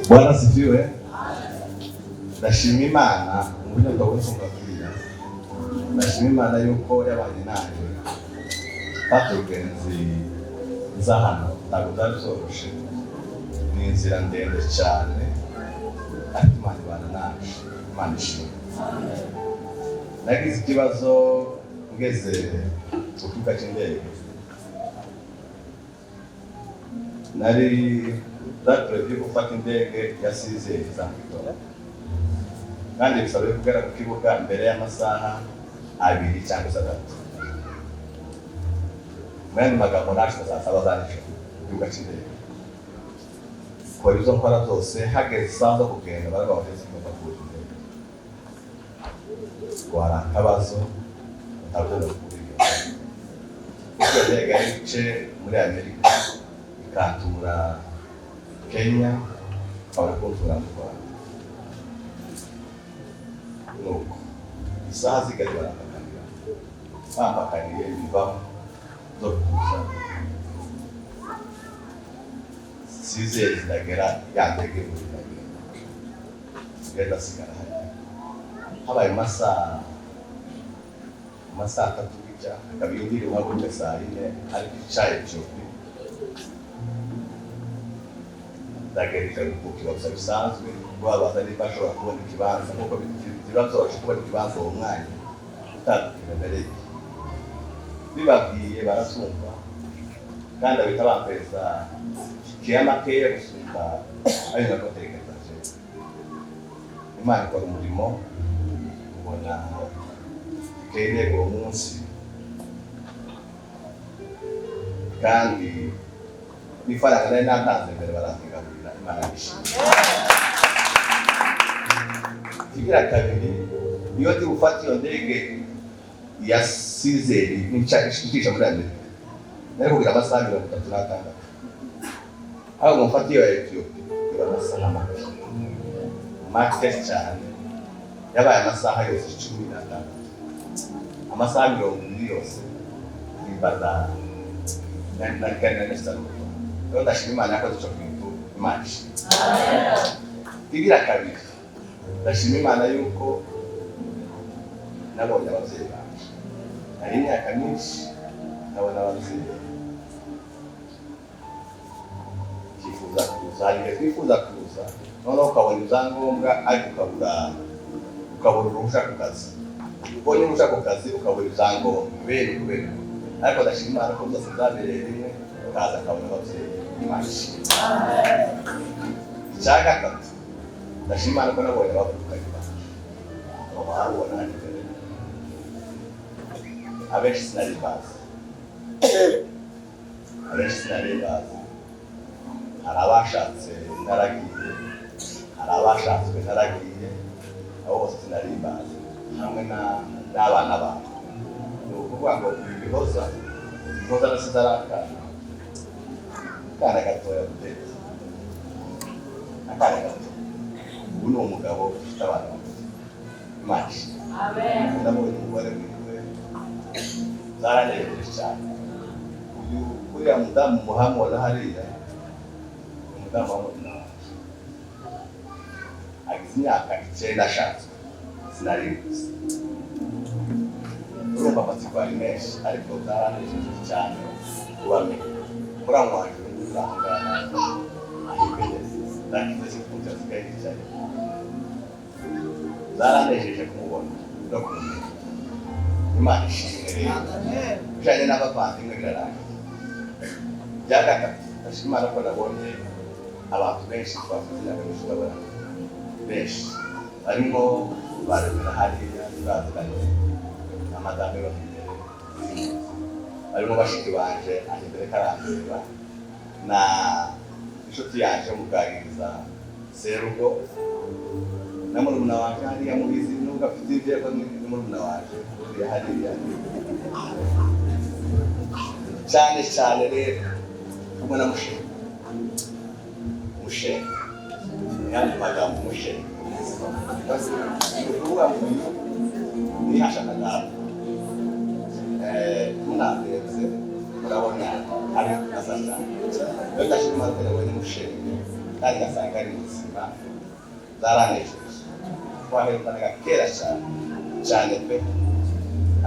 Bwana sifiwe. Ndashima Imana mu buryo bw'ubutumwa bwiza. Ndashima Imana yuko yabanye nanjye patugenzi z'ahantu ntabwo byari byoroshye, ni inzira ndende cyane ariko Imana ibana naje. Imana ishimwe. Nagize ikibazo ngeze ku kibuga cy'indege, nari zaturevye gufata indege yasize Zanzibar kandi bisabwe kugera ku kibuga mbere y'amasaha 2 cyangwa 3. Mwene magambo nasho zasaba zanjye kibuga cy'indege kwa izo nkora zose hageze isaha zo kugenda baraga bateze kuva ku ndege kwara kabazo atabyo kuriyo ndege ice muri Amerika ikatura Kenya abakuntura mu Rwanda. Nuko isaha zigari barakanira bambakaniye biva do kuza size zidagera yandege muri ndege genda sigara habaye masaa 3 bica kabiri wabunye saa 4 ariko icyayi cyo ndagereka gukira gusa bisanzwe babaza niba ashobora kubona ikibanza nk'uko bibazoje kubona ikibanza uwo mwanya utandukanye mbere bibabwiye barasumva kandi abita bampeza kiyama keya gusumba ayo nakotekerezaje. Imana ikora umurimo ubona kende uwo munsi kandi nifaranga nari natanze mbere barazigaburira. Imana ishimwe. Kigira kabiri niyo ndi gufata iyo ndege ya Sizeri n'icakisha muri Amerika nari kugira amasaha 36 aho mufata iyo Ethiopia kugira amasaha make cyane yabaye amasaha yose 16 amasaha 20 yose ibaza na Leo ndashima Imana yakoze cyo kwintu Imana. Amen. Kigira kabiri ndashima Imana yuko nabonye abavyeyi banje ari imyaka myinshi nabona abavyeyi kifuza kuza ari twifuza kuza noneho ukabona ibyangombwa ariko ukabura uruhushya ku kazi, ubonye uruhushya ku kazi ukabura ibyangombwa kubera ariko ndashima Imana ko byose byabereye rimwe kaza kabona abavyeyi. Imana ishimwe. Amen. Icya gatatu ndashima Imana ko nabonye abavukanye banje babona imbere abenshi sinari bazi hari abashatse naragiye hari abashatswe naragiye abo bose sinari bazi hamwe n'abana babo. Ni ukuvuga ngo ibihoza nasizarakana akana gatoya gutetse akana gato ubu ni umugabo ufite abana Imana. Amen. Ndabona umugore wiwe zaranejeje cyane. Uriya mudamu muhamubona hariya umudamu wamubona agize imyaka 9 ashatswe sinari gusa urumva amatsiko ari menshi ariko zaranejeje cyane kubamenya kuramwaje urangana ahibeze ndakize kuja zikayicaye zaranejeje kumubona no kumenya. Imana ishimwe rero ujanye n'abavandimwe birarangiye. Bya gatatu ndashima Imana ko nabonye abantu benshi twafite benshi harimo baremera hariya turaziranye amadame bafite barimo bashiki banje aje imbere karambirwa na inshuti yanje mubwagiriza Serugo na murumuna wanje hariya mubizi nubwo afite ibyeko ni murumuna wanje uriya hariya cyane cyane rero ubwo na mushe yani magambo mushe basi ukuvuga ngo ni hashakaga munabeze urabona ari nasasa ndashima ko ni mushe kandi gasanga ari muzima zaranejeje twaherukanaga kera cyane pe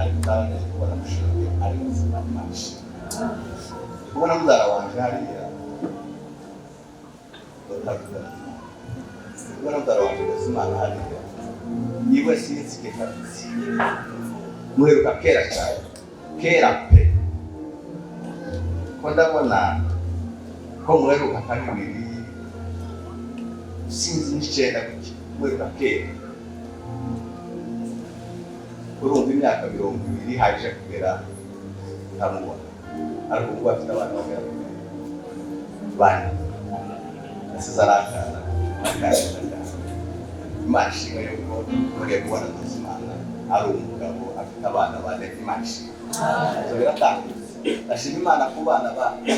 ariko taraneje kubona mushe ari muzima mashi kubona muzara wanje hariya kubona muzara wanje gusimana hariya niwe sinzi kabisa muheruka kera cyane kera pe ko ndabona ko muheruka kabiri sinzi n'icyenda kuki muheruka kera urumva imyaka 20 haje kugera ntamubona ariko ubu afite abana bagera bane asizaraka Imana ishimwe yuko mugiye kubona Imana ari umugabo afite abana bane Imana ishimwe so biratangutse ashima Imana ku bana kandi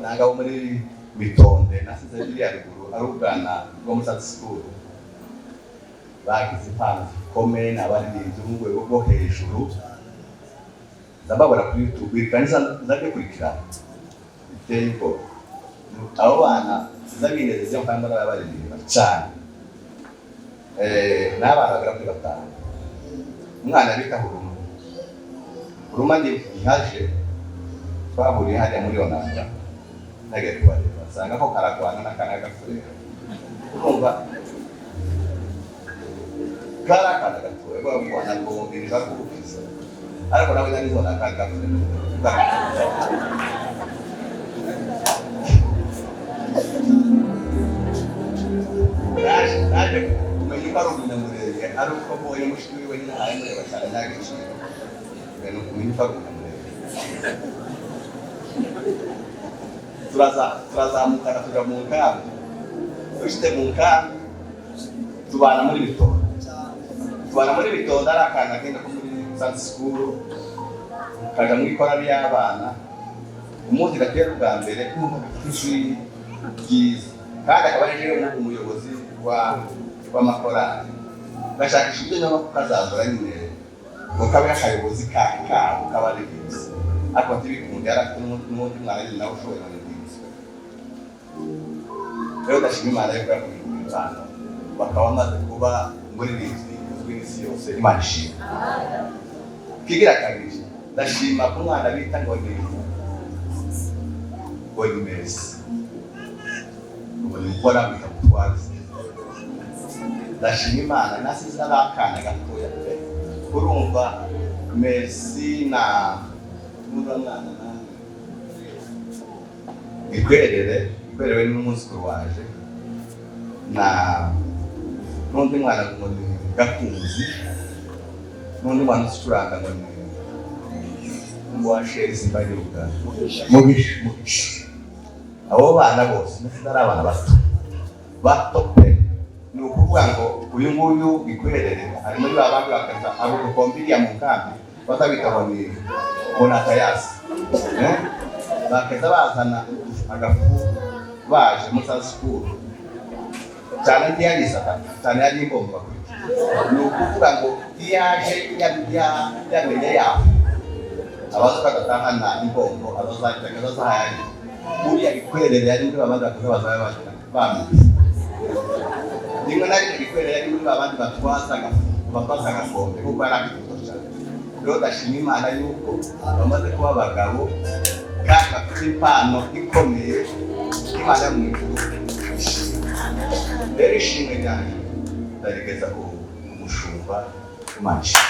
nanga bo muri Bitonde nasize biri aruguru ari ubwana bwo muri school bagize impano zikomeye n'abaririmbyi mu rwego rwo hejuru ndababona kuri YouTube kandi ndabikurikirana biteye ko abo bana zabinezeze yo kandi barabaririmba cyane n'abana bagera kuri 5 umwana bita Huruma ndi haje twahuriye hariya muri Onanga nagere kubareba sanga ko karagwana n'akana gafure urumva karakana gafure bagwana ngo binja kubukiza ariko nawe nari zona kagafure naje kumenya ko ari umunamurenge ari uko mbonye mushiki we nyine ari muri bashaka nagiciro bene kumenya ko ari umunamurenge turazamukana tuja mu nkambi dushite mu nkambi tubana muri Bitonde ari akana kenda ko muri Sunday school kaja muri korali y'abana umunsi gatera ubwa mbere n'ishuri ryiza kandi akaba ari umuyobozi w'amakorali gashakisha ibyo nyuma kukazazura nyine ngo kabe akayobozi kabo kabari byiza ariko ntibikunda yarafite n'undi mwana nyine nawe ushoboye muri byiza rero ndashima Imana yo kuyakurikira bakaba bamaze kuba muri byiza uzwi n'isi yose Imana ishimwe kigira kabiri ndashima ko umwana bita ngo ni Messi gukora bitagutwaza ndashima Imana nasize abakana gatoya pe urumva Messi na mwana ikwerewe n'umuzukuru waje na n'undi mwana ngo ni Gakunzi n'undi mwana ucuranga ngo ni Mwashe Simbagiruka Mugisha abo bana bose nasize ari abana bato pe ni ukuvuga ngo uyu nguyu ikwerere ari muri babandi bakaza abo dukombiriya mu nkambi batabita ngo ni Bonatayasi bakaza bazana agafu baje muri Sunday school cyane ntiyagisa cyane yari imbombo ni ukuvuga ngo iyaje yamenye yaho abaza bagatahana imbombo azazahayari uriya ikwerere yari muri babandi bakaza bamwe rimwe na rimwe ikwerere yari muri babandi batwaza agakombe kuko yari akituto cyane rero ndashima Imana yuko bamaze kuba abagabo kandi bafite impano ikomeye Imana mu ijuru rero ishimwe ryanjye ndarigeza ku umushumba Imana ishimwe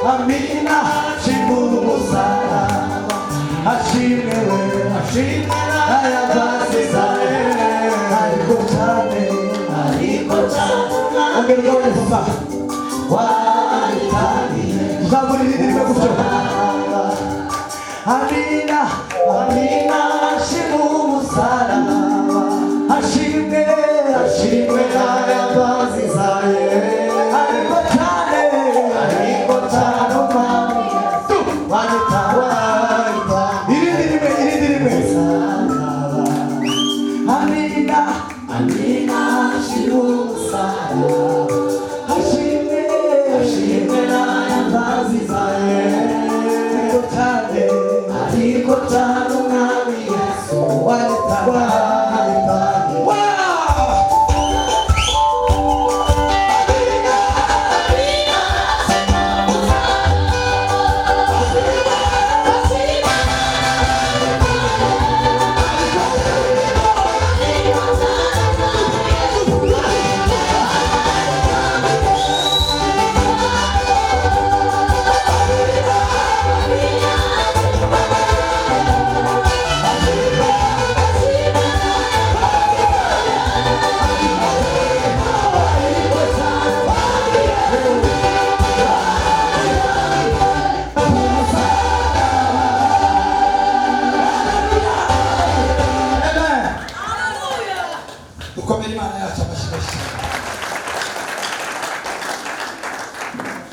Amina, shimuru musaraba, ashimwe we, ashimwe aya basizaye, ariko cyane, ongera ugabane papa, wahitaniye, uzamurira indirimbo gutyo. Amina, amina, shimuru musaraba, ashimwe, ashimwe aya basizaye, ariko cyane, ariko cyane.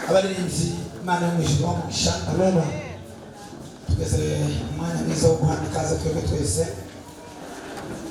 abaririmbyi Imana yo mwijuru bamugisha. Amen. Tugeze umwanya mwiza wo guhana ikaze twebwe twese